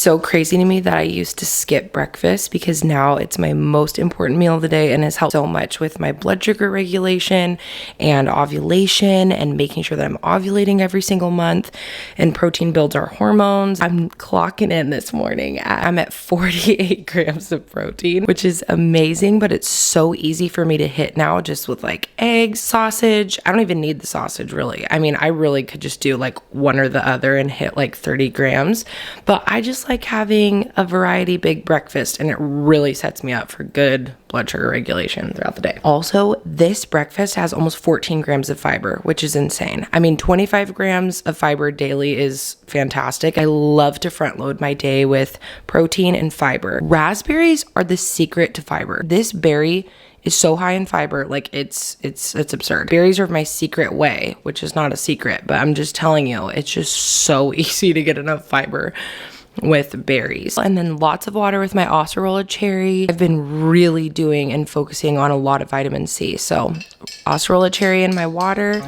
so crazy to me that I used to skip breakfast because now it's my most important meal of the day and has helped so much with my blood sugar regulation and ovulation and making sure that I'm ovulating every single month. And protein builds our hormones. I'm clocking in this morning. I'm at 48 grams of protein, which is amazing, but it's so easy for me to hit now just with like eggs, sausage. I don't even need the sausage really. I mean, I really could just do like one or the other and hit like 30 grams, but I just like having a variety big breakfast and it really sets me up for good blood sugar regulation throughout the day. Also, this breakfast has almost 14 grams of fiber, which is insane. I mean, 25 grams of fiber daily is fantastic. I love to front load my day with protein and fiber. Raspberries are the secret to fiber. This berry is so high in fiber, like it's absurd. Berries are my secret way, which is not a secret, but I'm just telling you, it's just so easy to get enough fiber with berries. And then lots of water with my acerola cherry. I've been really doing and focusing on a lot of vitamin C. So acerola cherry in my water.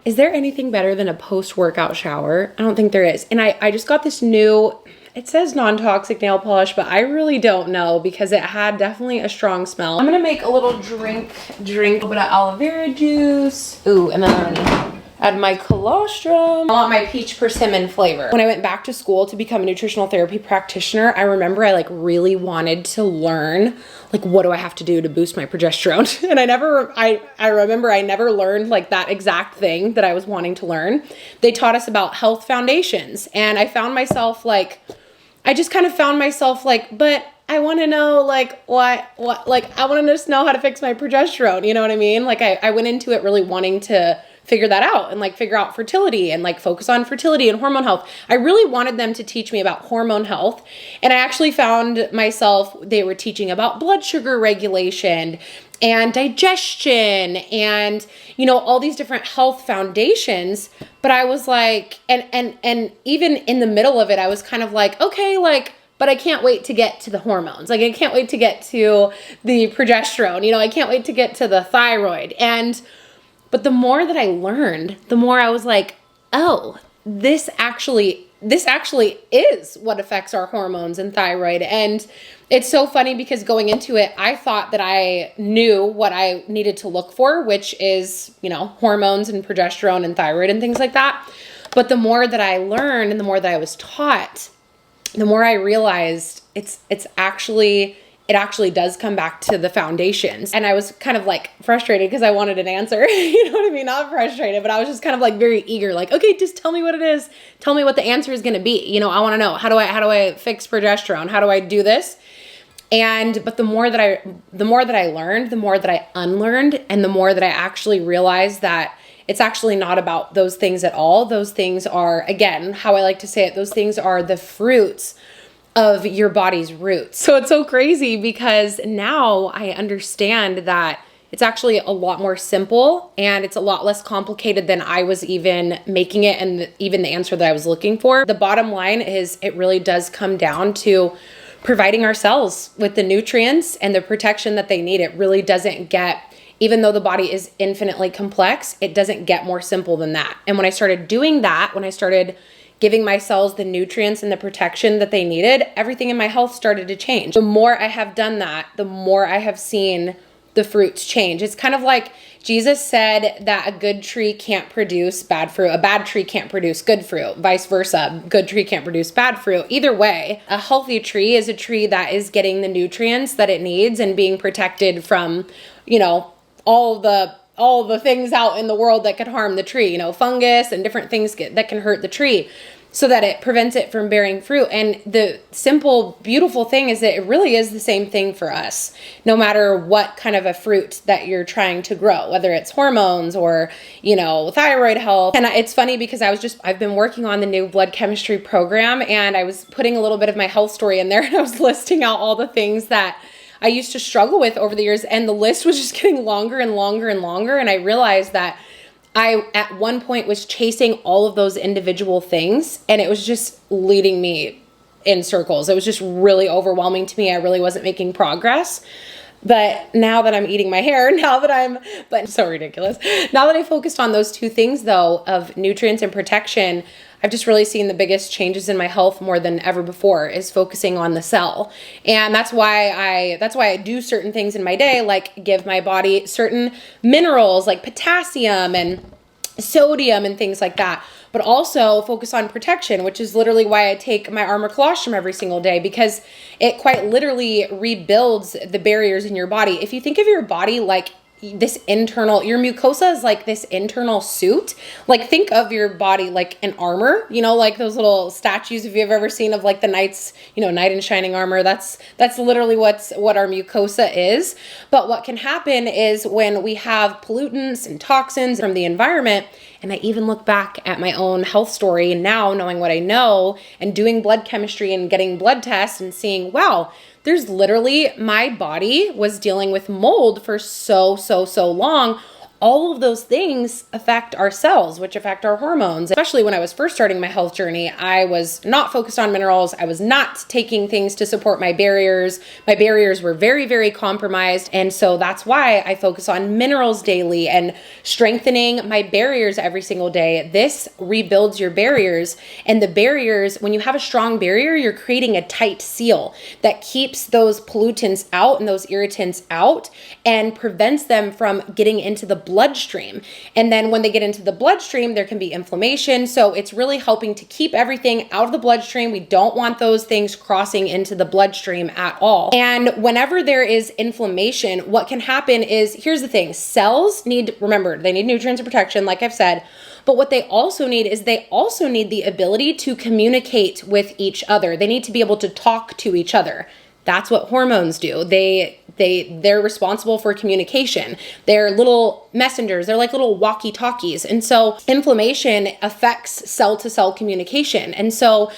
Is there anything better than a post-workout shower? I don't think there is. And I just got this new, it says non-toxic nail polish, but I really don't know because it had definitely a strong smell. I'm gonna make a little drink, a little bit of aloe vera juice. Ooh, and then add my colostrum. I want my peach persimmon flavor. When I went back to school to become a nutritional therapy practitioner, I remember I like really wanted to learn, like, what do I have to do to boost my progesterone? And I remember I never learned like that exact thing that I was wanting to learn. They taught us about health foundations and I found myself like, I just kind of found myself like, but I want to know like what, like I want to just know how to fix my progesterone. You know what I mean? Like I went into it really wanting to figure that out and like figure out fertility and like focus on fertility and hormone health. I really wanted them to teach me about hormone health. And I actually found myself, they were teaching about blood sugar regulation and digestion and, you know, all these different health foundations. But I was like, and even in the middle of it, I was kind of like, okay, like, but I can't wait to get to the hormones. Like I can't wait to get to the progesterone, you know, I can't wait to get to the thyroid. But the more that I learned, the more I was like, oh, this actually is what affects our hormones and thyroid. And it's so funny because going into it, I thought that I knew what I needed to look for, which is, you know, hormones and progesterone and thyroid and things like that. But the more that I learned and the more that I was taught, the more I realized it actually does come back to the foundations. And I was kind of like frustrated because I wanted an answer, you know what I mean? Not frustrated, but I was just kind of like very eager, like, okay, just tell me what it is. Tell me what the answer is going to be. You know, I want to know, how do I fix progesterone? How do I do this? But the more that I learned, the more that I unlearned, and the more that I actually realized that it's actually not about those things at all. Those things are, again, how I like to say it, those things are the fruits of your body's roots. So it's so crazy because now I understand that It's actually a lot more simple, and it's a lot less complicated than I was even making it, and even the answer that I was looking for. The bottom line is it really does come down to providing our cells with the nutrients and the protection that they need. It really doesn't get, even though the body is infinitely complex, it doesn't get more simple than that. And when I started doing that, when I started giving my cells the nutrients and the protection that they needed, everything in my health started to change. The more I have done that, the more I have seen the fruits change. It's kind of like Jesus said that a good tree can't produce bad fruit. A bad tree can't produce good fruit. Vice versa. Good tree can't produce bad fruit. Either way, a healthy tree is a tree that is getting the nutrients that it needs and being protected from, all the things out in the world that could harm the tree, fungus and different things that can hurt the tree, so that it prevents it from bearing fruit. And the simple, beautiful thing is that it really is the same thing for us, no matter what kind of a fruit that you're trying to grow, whether it's hormones or, thyroid health. And it's funny because I've been working on the new blood chemistry program, and I was putting a little bit of my health story in there, and I was listing out all the things that I used to struggle with over the years, and the list was just getting longer and longer and longer. And I realized that I, at one point, was chasing all of those individual things, and it was just leading me in circles. It was just really overwhelming to me. I really wasn't making progress. But now that I'm eating my hair, but so ridiculous. Now that I focused on those two things, though, of nutrients and protection, I've just really seen the biggest changes in my health more than ever before, is focusing on the cell. And that's why I do certain things in my day, like give my body certain minerals like potassium and sodium and things like that, but also focus on protection, which is literally why I take my armor colostrum every single day, because it quite literally rebuilds the barriers in your body. If you think of your body like your mucosa is like this internal suit. Like, think of your body like an armor, like those little statues, if you've ever seen, of like the knights, knight in shining armor. That's literally what our mucosa is. But what can happen is when we have pollutants and toxins from the environment, and I even look back at my own health story, and now knowing what I know and doing blood chemistry and getting blood tests and seeing, wow, there's literally, my body was dealing with mold for so long. All of those things affect our cells, which affect our hormones. Especially when I was first starting my health journey, I was not focused on minerals. I was not taking things to support my barriers. My barriers were very, very compromised. And so that's why I focus on minerals daily and strengthening my barriers every single day. This rebuilds your barriers. And the barriers, when you have a strong barrier, you're creating a tight seal that keeps those pollutants out and those irritants out and prevents them from getting into the bloodstream. And then when they get into the bloodstream, there can be inflammation. So it's really helping to keep everything out of the bloodstream. We don't want those things crossing into the bloodstream at all. And whenever there is inflammation, what can happen is, here's the thing, cells remember, they need nutrients and protection, like I've said, but what they also need is the ability to communicate with each other. They need to be able to talk to each other. That's what hormones do. They're responsible for communication. They're little messengers. They're like little walkie-talkies. And so inflammation affects cell-to-cell communication. And so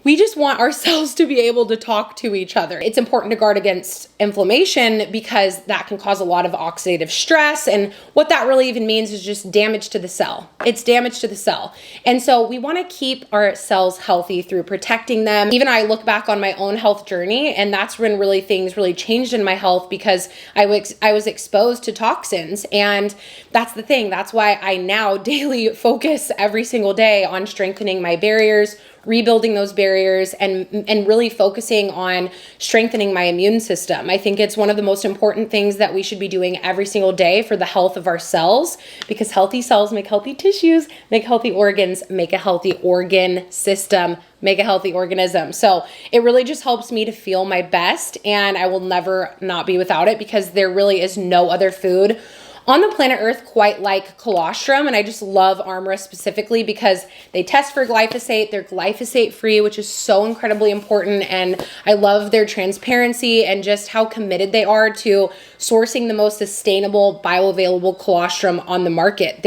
we just want our cells to be able to talk to each other. It's important to guard against inflammation because that can cause a lot of oxidative stress. And what that really even means is just damage to the cell. It's damage to the cell. And so we want to keep our cells healthy through protecting them. Even I look back on my own health journey, and that's when things really changed in my health, because I was exposed to toxins. And that's the thing. That's why I now daily focus every single day on strengthening my barriers, rebuilding those barriers, and really focusing on strengthening my immune system. I think it's one of the most important things that we should be doing every single day for the health of our cells, because healthy cells make healthy tissues, make healthy organs, make a healthy organ system, make a healthy organism. So it really just helps me to feel my best, and I will never not be without it, because there really is no other food on the planet Earth quite like colostrum. And I just love Armra specifically because they test for glyphosate. They're glyphosate free, which is so incredibly important. And I love their transparency and just how committed they are to sourcing the most sustainable bioavailable colostrum on the market.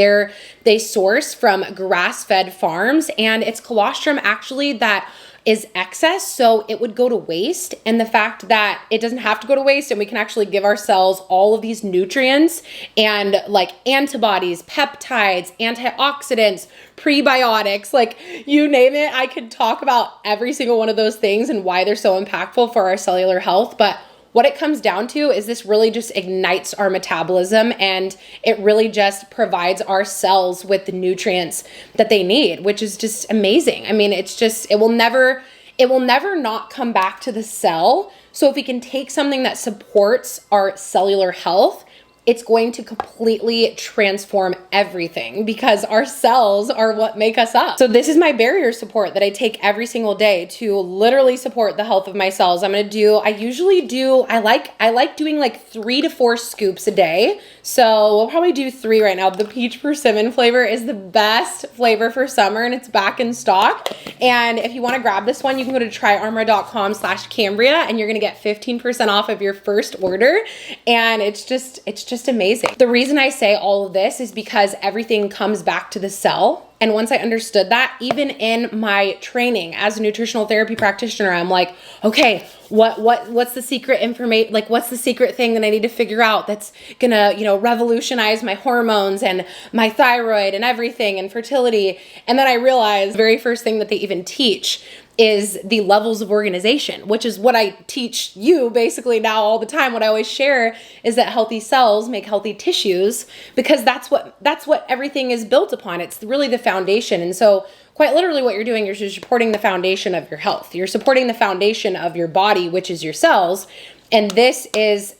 They source from grass-fed farms, and it's colostrum actually that is excess, so it would go to waste. And the fact that it doesn't have to go to waste and we can actually give our cells all of these nutrients and like antibodies, peptides, antioxidants, prebiotics, like you name it. I could talk about every single one of those things and why they're so impactful for our cellular health. But what it comes down to is this really just ignites our metabolism, and it really just provides our cells with the nutrients that they need, which is just amazing. I mean, it's just, it will never not come back to the cell. So if we can take something that supports our cellular health, it's going to completely transform everything, because our cells are what make us up. So this is my barrier support that I take every single day to literally support the health of my cells. I like doing like 3 to 4 scoops a day. So we'll probably do 3 right now. The peach persimmon flavor is the best flavor for summer, and it's back in stock. And if you want to grab this one, you can go to tryarmor.com/Cambria, and you're going to get 15% off of your first order. And it's just amazing. The reason I say all of this is because everything comes back to the cell. And once I understood that, even in my training as a nutritional therapy practitioner, I'm like, okay, what's the secret information? Like, what's the secret thing that I need to figure out that's gonna, revolutionize my hormones and my thyroid and everything and fertility? And then I realized the very first thing that they even teach is the levels of organization, which is what I teach you basically now all the time. What I always share is that healthy cells make healthy tissues, because that's what everything is built upon. It's really the foundation. And so quite literally what you're doing, you're just supporting the foundation of your health. You're supporting the foundation of your body, which is your cells. And this is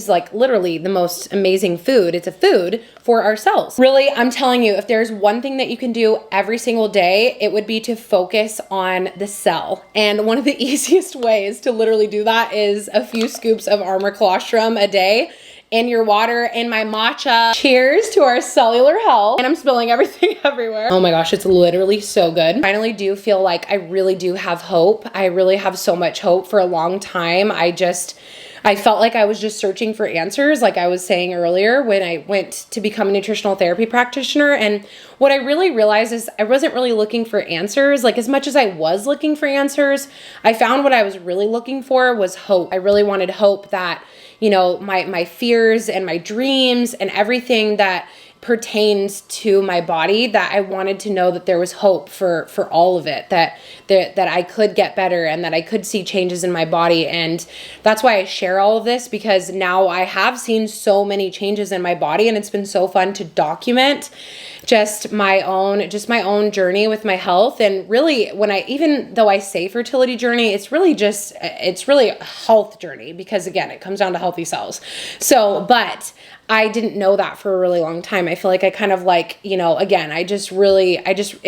like literally the most amazing food. It's a food for our cells. Really, I'm telling you, if there's one thing that you can do every single day, it would be to focus on the cell. And one of the easiest ways to literally do that is a few scoops of Armor colostrum a day in your water, in my matcha. Cheers to our cellular health. And I'm spilling everything everywhere. Oh my gosh, it's literally so good. I finally do feel like I really do have hope. I really have so much hope. For a long time, I felt like I was just searching for answers, like I was saying earlier, when I went to become a nutritional therapy practitioner. And what I really realized is I wasn't really looking for answers. Like, as much as I was looking for answers, I found what I was really looking for was hope. I really wanted hope that, my fears and my dreams and everything that pertains to my body, that I wanted to know that there was hope for all of it, that I could get better and that I could see changes in my body. And that's why I share all of this, because now I have seen so many changes in my body, and it's been so fun to document just my own journey with my health. And really, even though I say fertility journey, it's really a health journey, because again, it comes down to healthy cells. So, but I didn't know that for a really long time. I feel like I kind of it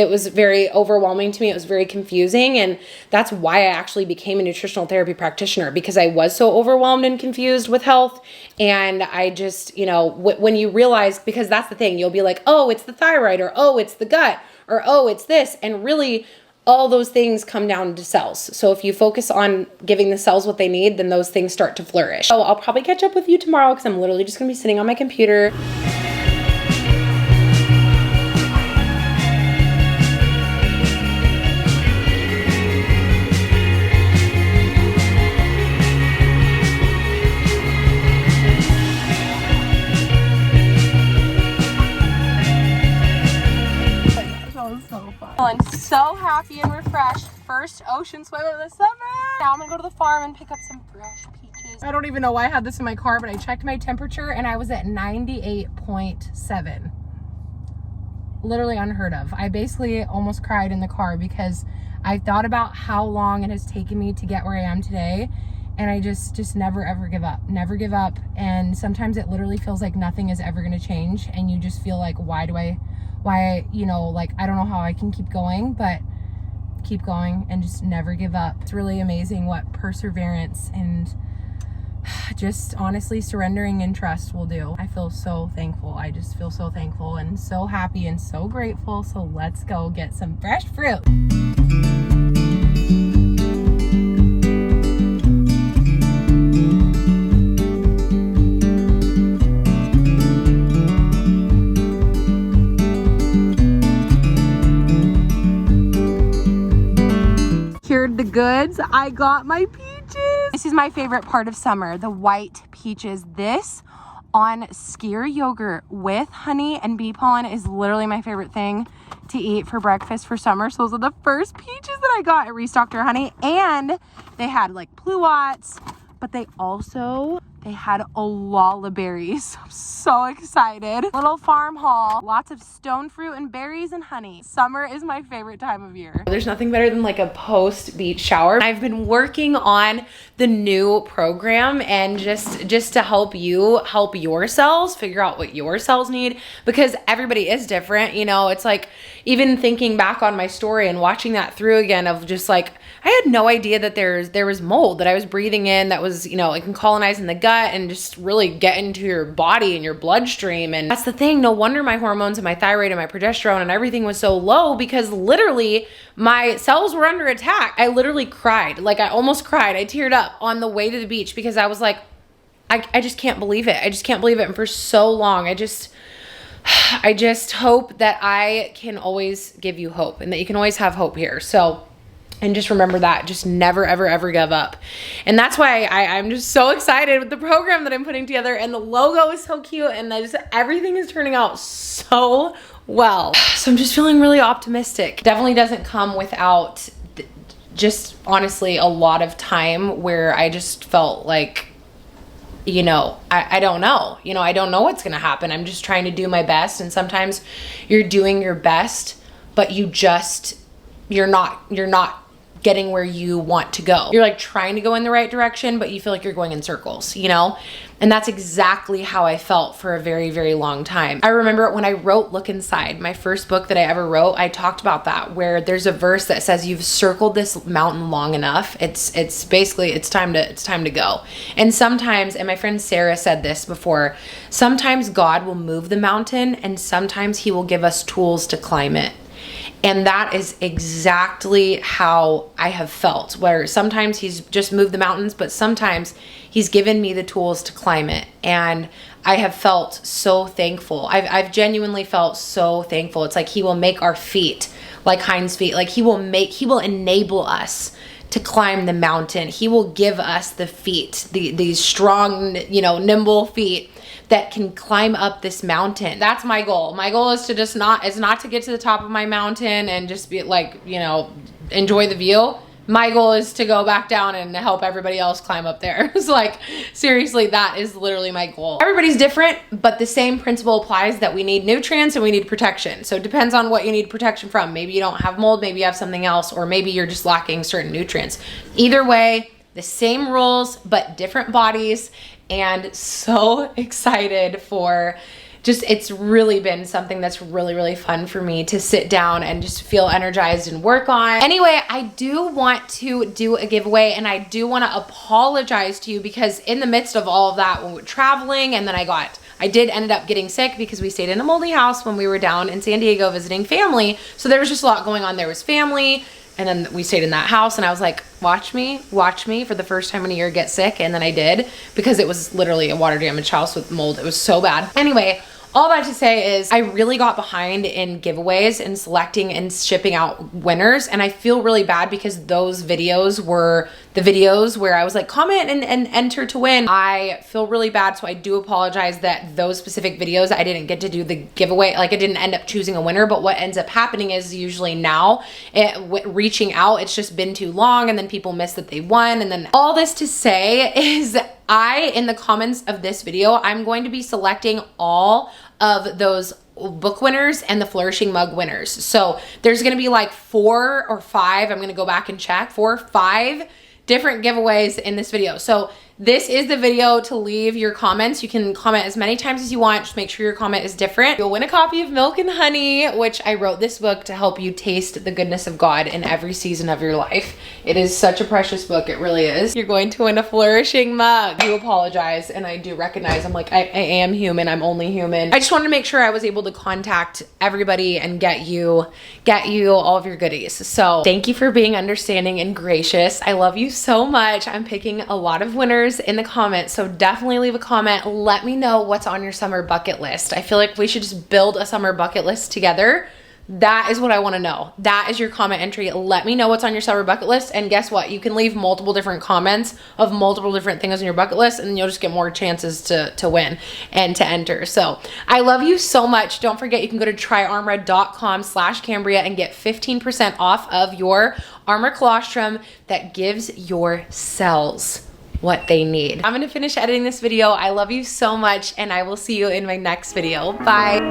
was very overwhelming to me. It was very confusing. And that's why I actually became a nutritional therapy practitioner, because I was so overwhelmed and confused with health. And I just, when you realize, because that's the thing, you'll be like, oh, it's the thyroid, or oh, it's the gut, or oh, it's this. And really, all those things come down to cells. So if you focus on giving the cells what they need, then those things start to flourish. So I'll probably catch up with you tomorrow, because I'm literally just gonna be sitting on my computer. I'm so happy and refreshed. First ocean swim of the summer. Now I'm gonna go to the farm and pick up some fresh peaches. I don't even know why I had this in my car, but I checked my temperature and I was at 98.7. Literally unheard of. I basically almost cried in the car, because I thought about how long it has taken me to get where I am today. And I just never ever give up. Never give up. And sometimes it literally feels like nothing is ever gonna change, and you just feel like, I don't know how I can keep going, but keep going and just never give up. It's really amazing what perseverance and just honestly surrendering and trust will do. I feel so thankful. I just feel so thankful and so happy and so grateful. So let's go get some fresh fruit. goods. I got my peaches. This is my favorite part of summer, the white peaches. This on skyr yogurt with honey and bee pollen is literally my favorite thing to eat for breakfast for summer. So those are the first peaches that I got at Restock Dr. Honey. And they had like pluots, but they had olala berries. I'm so excited. Little farm haul, lots of stone fruit and berries and honey. Summer is my favorite time of year. There's nothing better than like a post beach shower. I've been working on the new program and just to help you help your cells figure out what your cells need, because everybody is different. You know, it's like even thinking back on my story and watching that through again of just like, I had no idea that there was mold that I was breathing in that was, you know, it can colonize in the gut and just really get into your body and your bloodstream. And that's the thing. No wonder my hormones and my thyroid and my progesterone and everything was so low, because literally my cells were under attack. I literally cried. Like I almost cried. I teared up on the way to the beach because I was like, I just can't believe it. I just can't believe it. And for so long, I just hope that I can always give you hope and that you can always have hope here. So, and just remember that, just never, ever, ever give up. And that's why I'm just so excited with the program that I'm putting together, and the logo is so cute, and everything is turning out so well. So I'm just feeling really optimistic. Definitely doesn't come without just honestly a lot of time where I just felt like, you know, I don't know. You know, I don't know what's going to happen. I'm just trying to do my best. And sometimes you're doing your best, but you're not getting where you want to go. You're like trying to go in the right direction, but you feel like you're going in circles, you know? And that's exactly how I felt for a very, very long time. I remember when I wrote Look Inside, my first book that I ever wrote, I talked about that, where there's a verse that says, you've circled this mountain long enough. It's basically, it's time to go. And sometimes, and my friend Sarah said this before, sometimes God will move the mountain and sometimes he will give us tools to climb it. And that is exactly how I have felt, where sometimes he's just moved the mountains, but sometimes he's given me the tools to climb it. And I have felt so thankful. I've genuinely felt so thankful. It's like he will make our feet like hinds feet. Like he will enable us to climb the mountain. He will give us the feet, these strong, you know, nimble feet that can climb up this mountain. That's my goal. My goal is to not to get to the top of my mountain and just be like, you know, enjoy the view. My goal is to go back down and help everybody else climb up there. It's like, seriously, that is literally my goal. Everybody's different, but the same principle applies, that we need nutrients and we need protection. So it depends on what you need protection from. Maybe you don't have mold, maybe you have something else, or maybe you're just lacking certain nutrients. Either way, the same rules, but different bodies. And so excited for it's really been something that's really, really fun for me to sit down and just feel energized and work on. Anyway, I do want to do a giveaway, and I do want to apologize to you, because in the midst of all of that, when we were traveling, and then I did end up getting sick because we stayed in a moldy house when we were down in San Diego visiting family. So there was just a lot going on. There was family, and then we stayed in that house, and I was like, watch me for the first time in a year get sick. And then I did, because it was literally a water damaged house with mold. It was so bad. Anyway, all that to say is I really got behind in giveaways and selecting and shipping out winners. And I feel really bad because those videos were the videos where I was like, comment and enter to win. I feel really bad. So I do apologize that those specific videos, I didn't get to do the giveaway. Like I didn't end up choosing a winner. But what ends up happening is usually now reaching out, it's just been too long, and then people miss that they won. And then all this to say is in the comments of this video, I'm going to be selecting all of those book winners and the flourishing mug winners. So there's going to be like 4 or 5. I'm going to go back and check 4 or 5 different giveaways in this video. So this is the video to leave your comments. You can comment as many times as you want. Just make sure your comment is different. You'll win a copy of Milk and Honey, which I wrote this book to help you taste the goodness of God in every season of your life. It is such a precious book. It really is. You're going to win a flourishing mug. I do apologize, and I do recognize I'm like, I am human. I'm only human. I just wanted to make sure I was able to contact everybody and get you all of your goodies. So thank you for being understanding and gracious. I love you so much. I'm picking a lot of winners in the comments, so definitely leave a comment. Let me know what's on your summer bucket list. I feel like we should just build a summer bucket list together That is what I want to know. That is your comment entry. Let me know what's on your summer bucket list. And guess what? You can leave multiple different comments of multiple different things on your bucket list, and you'll just get more chances to win and to enter. So I love you so much. Don't forget, you can go to tryarmor.com/Cambria and get 15% off of your Armor colostrum that gives your cells what they need. I'm gonna finish editing this video. I love you so much, and I will see you in my next video. Bye.